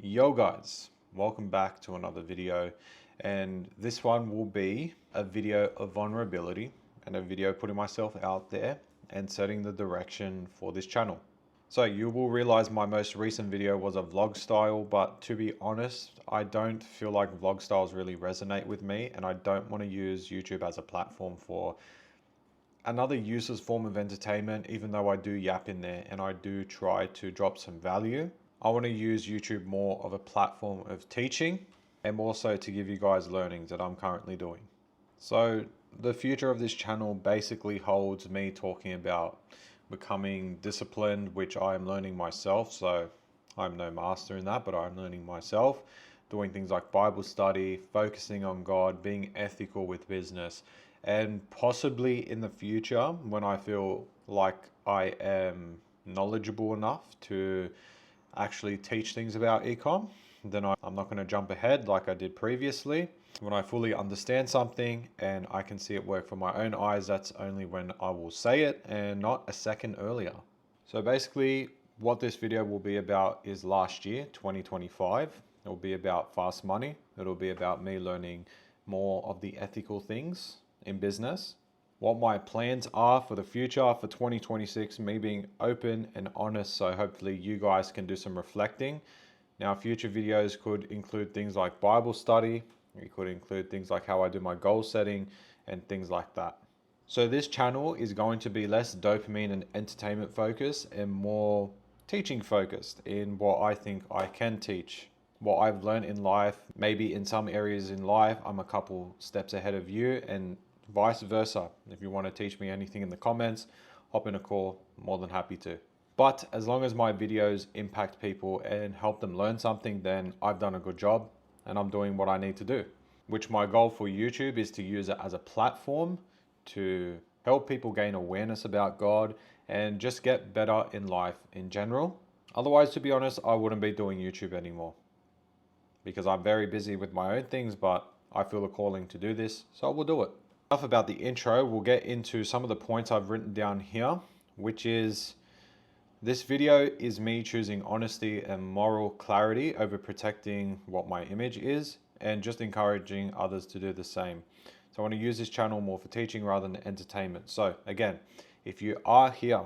Yo guys, welcome back to another video, and this one will be a video of vulnerability and a video putting myself out there and setting the direction for this channel. So you will realize my most recent video was a vlog style, but to be honest, I don't feel like vlog styles really resonate with me, and I don't want to use YouTube as a platform for another useless form of entertainment, even though I do yap in there and I do try to drop some value. I want to use YouTube more of a platform of teaching and also to give you guys learnings that I'm currently doing. So the future of this channel basically holds me talking about becoming disciplined, which I am learning myself. So I'm no master in that, but I'm learning myself. Doing things like Bible study, focusing on God, being ethical with business, and possibly in the future, when I feel like I am knowledgeable enough to actually teach things about ecom, then I'm not going to jump ahead like I did previously. When I fully understand something and I can see it work from my own eyes, that's only when I will say it and not a second earlier. So basically what this video will be about is last year, 2025. It will be about fast money. It'll be about me learning more of the ethical things in business, what my plans are for the future for 2026, me being open and honest, so hopefully you guys can do some reflecting. Now, future videos could include things like Bible study, it could include things like how I do my goal setting and things like that. So this channel is going to be less dopamine and entertainment focused and more teaching focused in what I think I can teach, what I've learned in life. Maybe in some areas in life, I'm a couple steps ahead of you, and vice versa. If you want to teach me anything in the comments, hop in a call, more than happy to. But as long as my videos impact people and help them learn something, then I've done a good job and I'm doing what I need to do. Which my goal for YouTube is to use it as a platform to help people gain awareness about God and just get better in life in general. Otherwise, to be honest, I wouldn't be doing YouTube anymore because I'm very busy with my own things, but I feel a calling to do this, so I will do it. Enough about the intro. We'll get into some of the points I've written down here, which is this video is me choosing honesty and moral clarity over protecting what my image is and just encouraging others to do the same. So I want to use this channel more for teaching rather than entertainment. So again, if you are here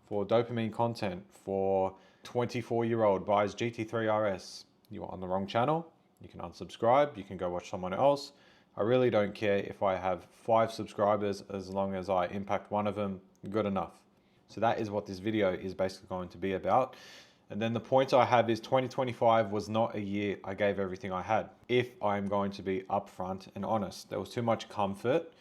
for dopamine content, for 24-year-old buys GT3 RS, you are on the wrong channel. You can unsubscribe, you can go watch someone else. I really don't care if I have 5 subscribers, as long as I impact one of them, good enough. So that is what this video is basically going to be about. And then the point I have is 2025 was not a year I gave everything I had. If I'm going to be upfront and honest, there was too much comfort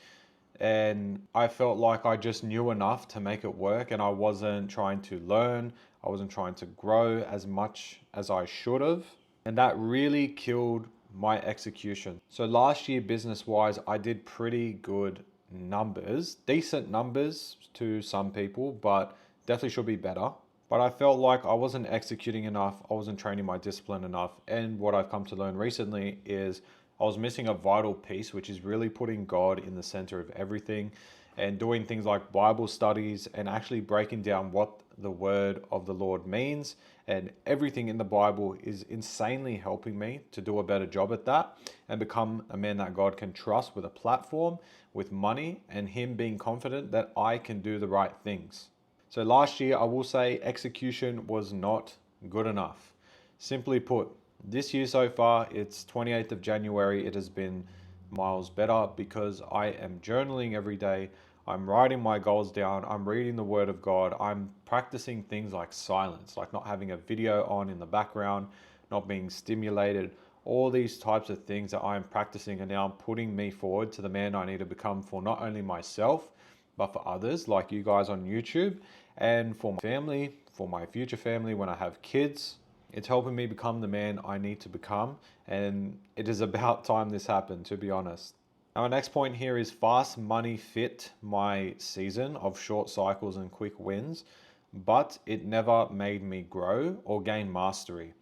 and I felt like I just knew enough to make it work, and I wasn't trying to learn. I wasn't trying to grow as much as I should have. And that really killed my execution. So last year, business-wise, I did pretty good numbers, decent numbers to some people, but definitely should be better. But I felt like I wasn't executing enough. I wasn't training my discipline enough. And what I've come to learn recently is I was missing a vital piece, which is really putting God in the center of everything and doing things like Bible studies and actually breaking down what the word of the Lord means. And everything in the Bible is insanely helping me to do a better job at that and become a man that God can trust with a platform, with money, and him being confident that I can do the right things. So last year, I will say execution was not good enough. Simply put, this year so far, it's 28th of January, it has been miles better because I am journaling every day. I'm writing my goals down. I'm reading the word of God. I'm practicing things like silence, like not having a video on in the background, not being stimulated. All these types of things that I'm practicing are now putting me forward to the man I need to become for not only myself, but for others like you guys on YouTube, and for my family, for my future family when I have kids. It's helping me become the man I need to become, and it is about time this happened, to be honest. Now, my next point here is fast money fit my season of short cycles and quick wins, but it never made me grow or gain mastery.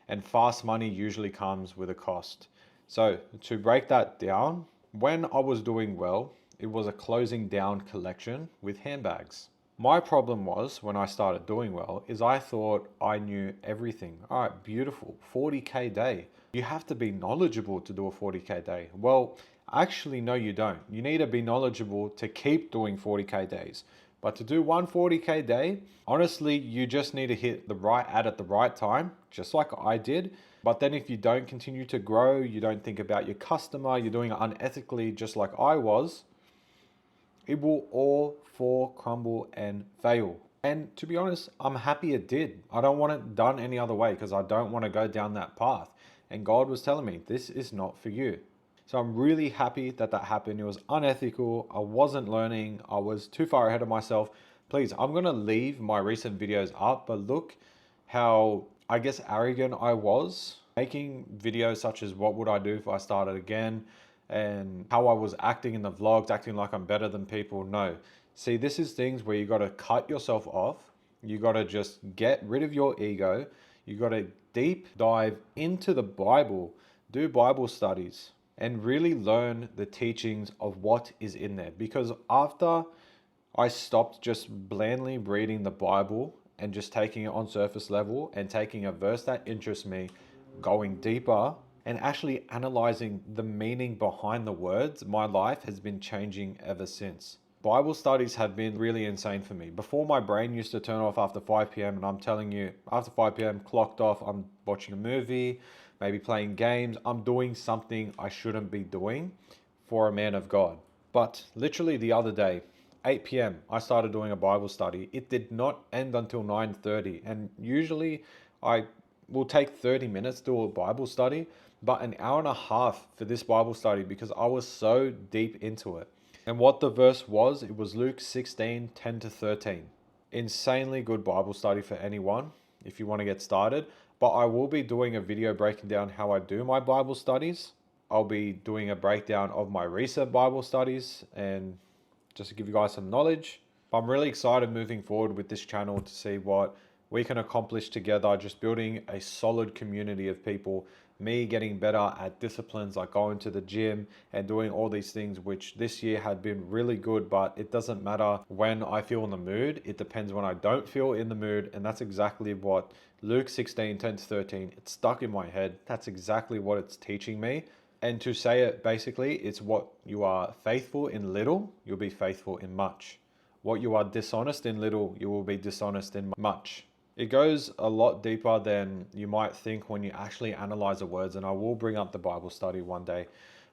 And fast money usually comes with a cost. So to break that down, when I was doing well, it was a closing down collection with handbags. My problem was when I started doing well is I thought I knew everything. All right, beautiful. 40K day. You have to be knowledgeable to do a 40K day. Well, actually, no, you don't. You need to be knowledgeable to keep doing 40K days. But to do one 40K day, honestly, you just need to hit the right ad at the right time, just like I did. But then if you don't continue to grow, you don't think about your customer, you're doing it unethically, just like I was, it will all fall, crumble, and fail. And to be honest, I'm happy it did. I don't want it done any other way because I don't want to go down that path. And God was telling me, this is not for you. So I'm really happy that that happened. It was unethical. I wasn't learning. I was too far ahead of myself. Please, I'm going to leave my recent videos up, but look how, I guess, arrogant I was making videos such as what would I do if I started again, and how I was acting in the vlogs, acting like I'm better than people. No. See, this is things where you got to cut yourself off. You got to just get rid of your ego. You got to deep dive into the Bible, do Bible studies, and really learn the teachings of what is in there. Because after I stopped just blandly reading the Bible and just taking it on surface level and taking a verse that interests me, going deeper, and actually analyzing the meaning behind the words, my life has been changing ever since. Bible studies have been really insane for me. Before, my brain used to turn off after 5 p.m. and I'm telling you, after 5 p.m. clocked off, I'm watching a movie, maybe playing games. I'm doing something I shouldn't be doing for a man of God. But literally the other day, 8 p.m., I started doing a Bible study. It did not end until 9:30. And usually I will take 30 minutes to do a Bible study, but an hour and a half for this Bible study because I was so deep into it. And what the verse was, it was Luke 16, 10 to 13. Insanely good Bible study for anyone if you want to get started. But I will be doing a video breaking down how I do my Bible studies. I'll be doing a breakdown of my recent Bible studies and just to give you guys some knowledge. I'm really excited moving forward with this channel to see what we can accomplish together, just building a solid community of people, me getting better at disciplines like going to the gym and doing all these things, which this year had been really good, but it doesn't matter when I feel in the mood. It depends when I don't feel in the mood. And that's exactly what Luke 16, 10 to 13, it's stuck in my head. That's exactly what it's teaching me. And to say it basically, it's what you are faithful in little, you'll be faithful in much. What you are dishonest in little, you will be dishonest in much. It goes a lot deeper than you might think when you actually analyze the words, and I will bring up the Bible study one day.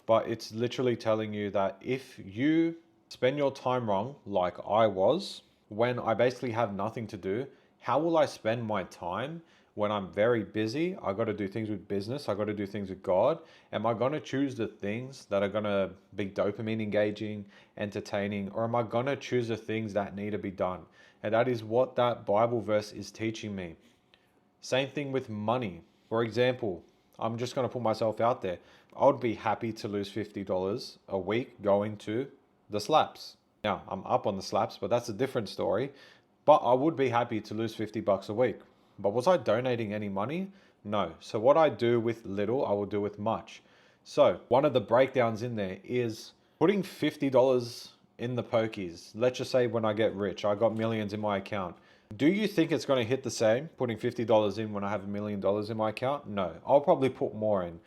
But it's literally telling you that if you spend your time wrong, like I was, when I basically have nothing to do, how will I spend my time when I'm very busy? I got to do things with business. I got to do things with God. Am I going to choose the things that are going to be dopamine engaging, entertaining, or am I going to choose the things that need to be done? And that is what that Bible verse is teaching me. Same thing with money. For example, I'm just going to put myself out there. I would be happy to lose $50 a week going to the slaps. Now, I'm up on the slaps, but that's a different story. But I would be happy to lose $50 a week. But was I donating any money? No. So what I do with little, I will do with much. So one of the breakdowns in there is putting $50 in the pokies. Let's just say when I get rich, I got millions in my account. Do you think it's going to hit the same putting $50 in when I have $1 million in my account? No, I'll probably put more in.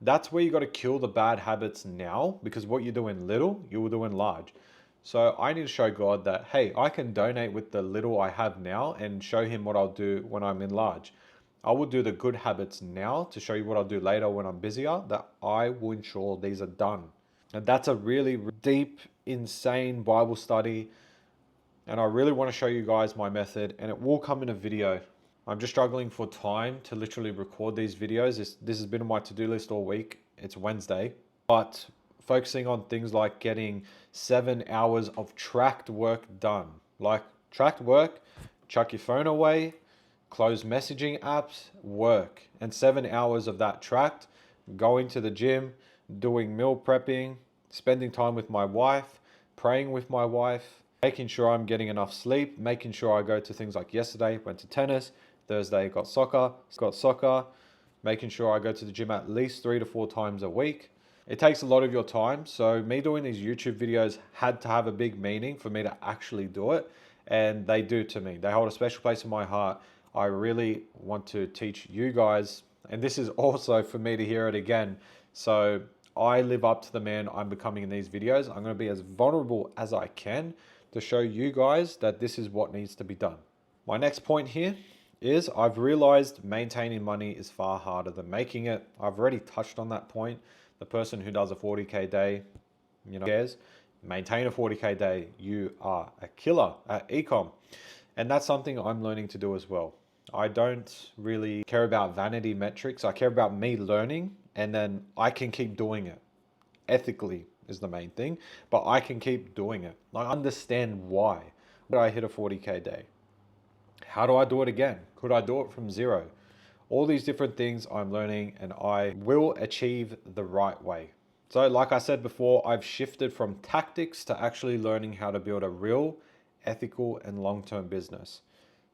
That's where you got to kill the bad habits now, because what you do in little, you will do in large. So I need to show God that, hey, I can donate with the little I have now and show him what I'll do when I'm in large. I will do the good habits now to show you what I'll do later when I'm busier, that I will ensure these are done. And that's a really deep, insane Bible study. And I really want to show you guys my method, and it will come in a video. I'm just struggling for time to literally record these videos. This has been on my to-do list all week. It's Wednesday. But focusing on things like getting 7 hours of tracked work done. Like tracked work, chuck your phone away, close messaging apps, work. And 7 hours of that tracked, going to the gym, doing meal prepping, spending time with my wife, praying with my wife, making sure I'm getting enough sleep, making sure I go to things like yesterday, went to tennis, Thursday got soccer, making sure I go to the gym at least 3 to 4 times a week. It takes a lot of your time. So me doing these YouTube videos had to have a big meaning for me to actually do it. and they do to me. They hold a special place in my heart. I really want to teach you guys, and this is also for me to hear it again. So I live up to the man I'm becoming in these videos. I'm going to be as vulnerable as I can to show you guys that this is what needs to be done. My next point here is I've realized maintaining money is far harder than making it. I've already touched on that point. The person who does a 40K day, cares. Maintain a 40K day, you are a killer at ecom. And that's something I'm learning to do as well. I don't really care about vanity metrics. I care about me learning, and then I can keep doing it. Ethically is the main thing, but I can keep doing it. I understand why. Did I hit a 40K day? How do I do it again? Could I do it from zero? All these different things I'm learning, and I will achieve the right way. So like I said before, I've shifted from tactics to actually learning how to build a real, ethical, and long-term business.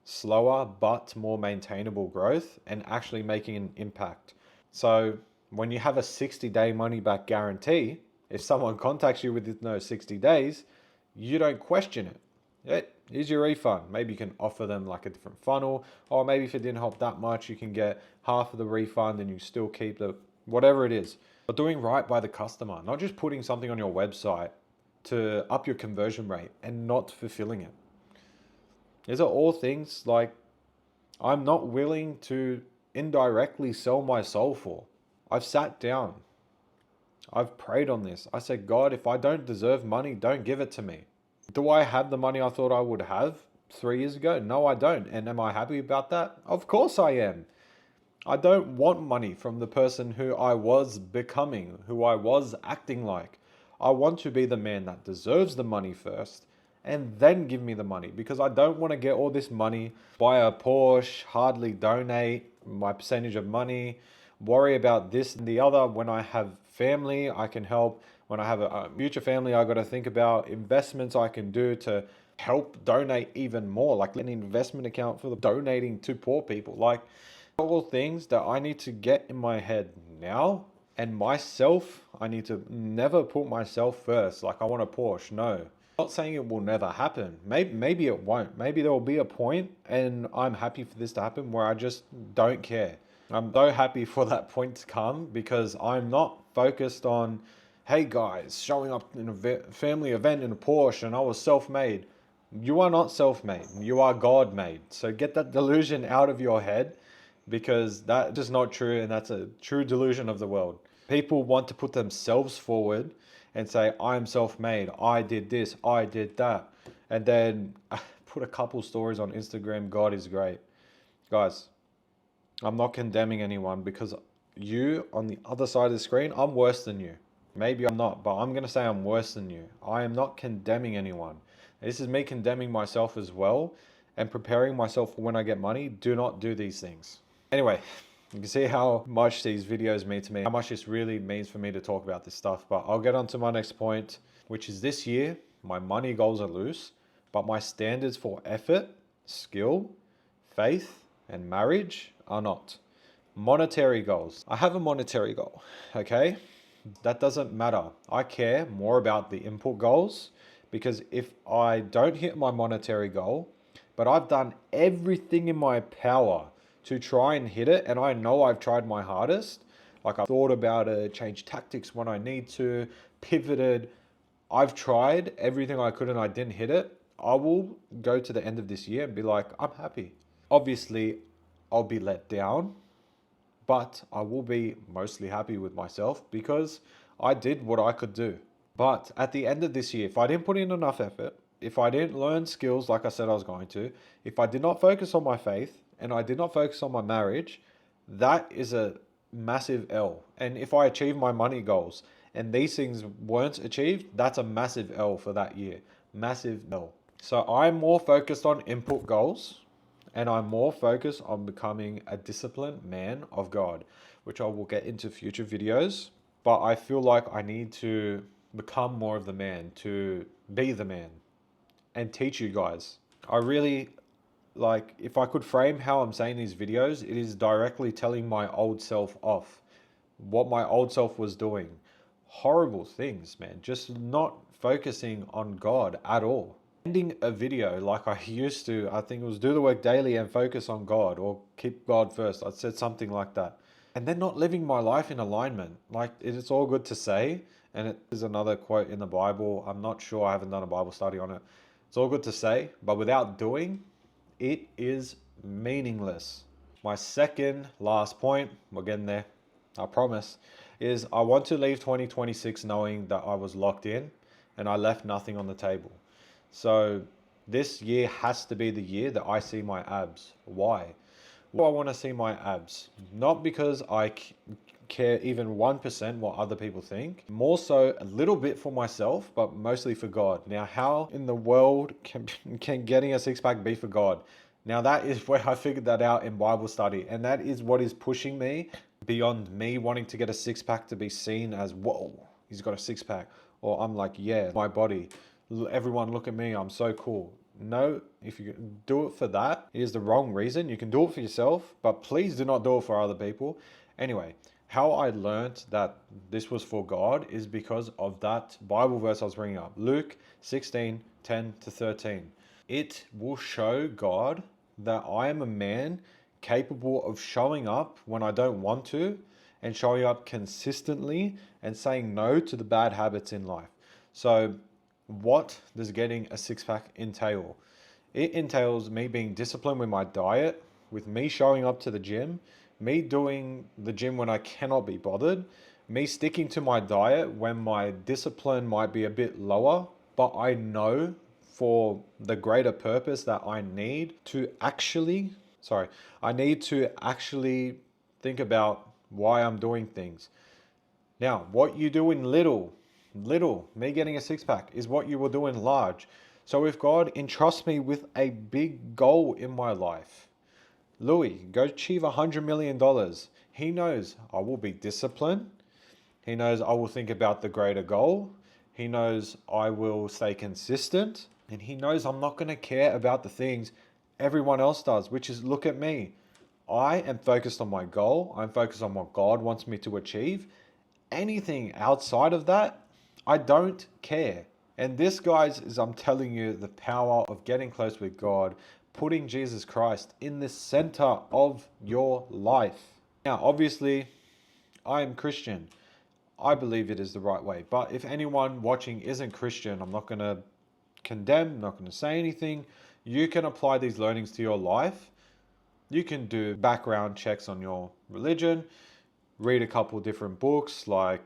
Slower, but more maintainable growth, and actually making an impact. So when you have a 60-day money-back guarantee, if someone contacts you within those 60 days, you don't question it. Here's your refund. Maybe you can offer them like a different funnel, or maybe if it didn't help that much, you can get half of the refund and you still keep the, whatever it is. But doing right by the customer, not just putting something on your website to up your conversion rate and not fulfilling it. These are all things like I'm not willing to indirectly sell my soul for. I've sat down. I've prayed on this. I said, God, if I don't deserve money, don't give it to me. Do I have the money I thought I would have 3 years ago? No, I don't. And am I happy about that? Of course I am. I don't want money from the person who I was becoming, who I was acting like. I want to be the man that deserves the money first, and then give me the money, because I don't want to get all this money, buy a Porsche, hardly donate my percentage of money, worry about this and the other. When I have family, I can help. When I have a future family, I got to think about investments I can do to help donate even more, like an investment account for the donating to poor people. Like all things that I need to get in my head now. And myself, I need to never put myself first. Like I want a Porsche. No. I'm not saying it will never happen. Maybe it won't. Maybe there will be a point, and I'm happy for this to happen, where I just don't care. I'm so happy for that point to come, because I'm not focused on, hey guys, showing up in a family event in a Porsche and I was self-made. You are not self-made. You are God-made. So get that delusion out of your head, because that is not true, and that's a true delusion of the world. People want to put themselves forward and say, I'm self-made, I did this, I did that. And then put a couple stories on Instagram, God is great. Guys, I'm not condemning anyone, because you on the other side of the screen, I'm worse than you. Maybe I'm not, but I'm going to say I'm worse than you. I am not condemning anyone. This is me condemning myself as well, and preparing myself for when I get money. Do not do these things. Anyway, you can see how much these videos mean to me, how much this really means for me to talk about this stuff. But I'll get on to my next point, which is this year, my money goals are loose, but my standards for effort, skill, faith, and marriage are not. Monetary goals. I have a monetary goal, okay? That doesn't matter. I care more about the input goals, because if I don't hit my monetary goal, but I've done everything in my power to try and hit it, and I know I've tried my hardest, like I've thought about it, changed tactics when I need to, pivoted, I've tried everything I could and I didn't hit it, I will go to the end of this year and be like, I'm happy. Obviously, I'll be let down, but I will be mostly happy with myself, because I did what I could do. But at the end of this year, if I didn't put in enough effort, if I didn't learn skills like I said I was going to, if I did not focus on my faith, and I did not focus on my marriage, that is a massive L. And if I achieve my money goals and these things weren't achieved, that's a massive L for that year. Massive L. So I'm more focused on input goals, and I'm more focused on becoming a disciplined man of God, which I will get into future videos. But I feel like I need to become more of the man, to be the man, and teach you guys. I really, like, if I could frame how I'm saying these videos, it is directly telling my old self off. What my old self was doing. Horrible things, man. Just not focusing on God at all. ending a video like I used to. I think it was do the work daily and focus on God, or keep God first. I said something like that. And then not living my life in alignment. Like, it's all good to say, and it is another quote in the Bible. I'm not sure, I haven't done a Bible study on it. It's all good to say, but without doing, it is meaningless. My second last point, we're getting there, I promise, is I want to leave 2026 knowing that I was locked in and I left nothing on the table. So this year has to be the year that I see my abs. Why? Why do I want to see my abs? Not because I care even 1% what other people think. More so a little bit for myself, but mostly for God. Now, how in the world can getting a six-pack be for God? Now, that is where I figured that out in Bible study. And that is what is pushing me beyond me wanting to get a six-pack to be seen as, whoa, he's got a six-pack. Or I'm like, yeah, my body. Everyone look at me, I'm so cool. No, if you do it for that, it is the wrong reason. You can do it for yourself, but please do not do it for other people. Anyway, how I learned that this was for God is because of that Bible verse I was bringing up. Luke 16:10-13. It will show God that I am a man capable of showing up when I don't want to, and showing up consistently and saying no to the bad habits in life. So what does getting a six-pack entail? It entails me being disciplined with my diet, with me showing up to the gym, me doing the gym when I cannot be bothered, me sticking to my diet when my discipline might be a bit lower, but I know for the greater purpose that I need to actually think about why I'm doing things. Now, what you do in little, me getting a six-pack, is what you will do in large. So if God entrusts me with a big goal in my life, Louis, go achieve $100 million. He knows I will be disciplined. He knows I will think about the greater goal. He knows I will stay consistent. And he knows I'm not going to care about the things everyone else does, which is, look at me. I am focused on my goal. I'm focused on what God wants me to achieve. Anything outside of that, I don't care. And this, guys, is, I'm telling you, the power of getting close with God, putting Jesus Christ in the center of your life. Now, obviously, I am Christian. I believe it is the right way. But if anyone watching isn't Christian, I'm not going to condemn, I'm not going to say anything. You can apply these learnings to your life. You can do background checks on your religion, read a couple different books, like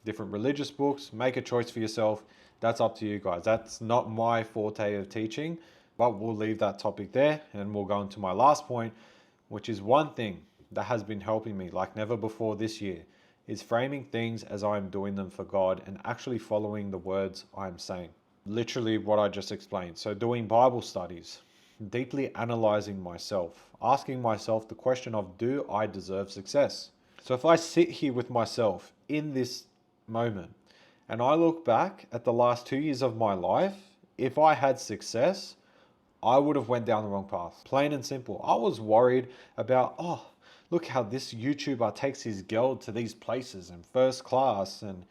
different religious books, make a choice for yourself. That's up to you guys. That's not my forte of teaching, but we'll leave that topic there and we'll go into my last point, which is one thing that has been helping me like never before this year, is framing things as I'm doing them for God and actually following the words I'm saying. Literally what I just explained. So doing Bible studies, deeply analyzing myself, asking myself the question of, do I deserve success? So if I sit here with myself in this moment and I look back at the last 2 years of my life, if I had success, I would have went down the wrong path. Plain and simple. I was worried about, oh, look how this YouTuber takes his girl to these places in first class, and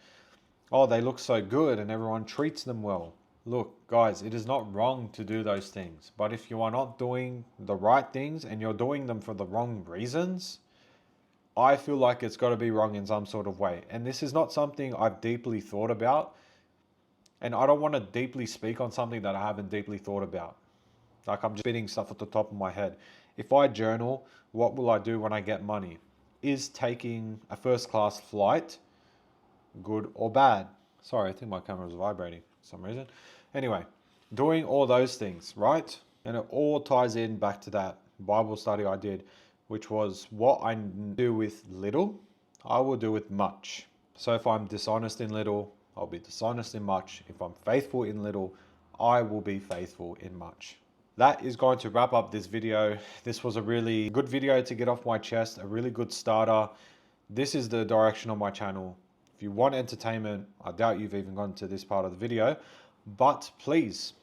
oh, they look so good and everyone treats them well. Look, guys, it is not wrong to do those things, but if you are not doing the right things and you're doing them for the wrong reasons, I feel like it's got to be wrong in some sort of way. And this is not something I've deeply thought about. And I don't want to deeply speak on something that I haven't deeply thought about. Like, I'm just spitting stuff at the top of my head. If I journal, what will I do when I get money? Is taking a first class flight good or bad? Sorry, I think my camera is vibrating for some reason. Anyway, doing all those things, right? And it all ties in back to that Bible study I did, which was what I do with little, I will do with much. So if I'm dishonest in little, I'll be dishonest in much. If I'm faithful in little, I will be faithful in much. That is going to wrap up this video. This was a really good video to get off my chest, a really good starter. This is the direction of my channel. If you want entertainment, I doubt you've even gone to this part of the video, but please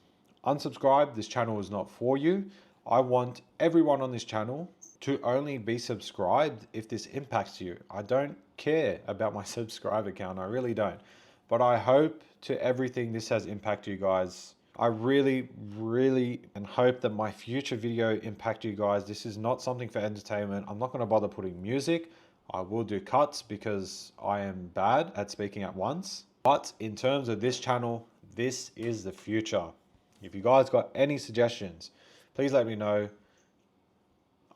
unsubscribe. This channel is not for you. I want everyone on this channel to only be subscribed if this impacts you. I don't care about my subscriber count, I really don't. But I hope to everything this has impacted you guys. I really, really and hope that my future video impact you guys. This is not something for entertainment. I'm not going to bother putting music. I will do cuts because I am bad at speaking at once. But in terms of this channel, this is the future. If you guys got any suggestions, please let me know.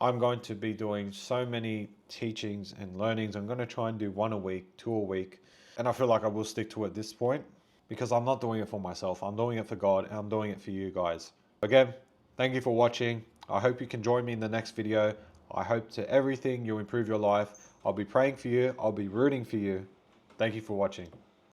I'm going to be doing so many teachings and learnings. I'm going to try and do 1 a week, 2 a week. And I feel like I will stick to it at this point because I'm not doing it for myself. I'm doing it for God and I'm doing it for you guys. Again, thank you for watching. I hope you can join me in the next video. I hope to everything you'll improve your life. I'll be praying for you. I'll be rooting for you. Thank you for watching.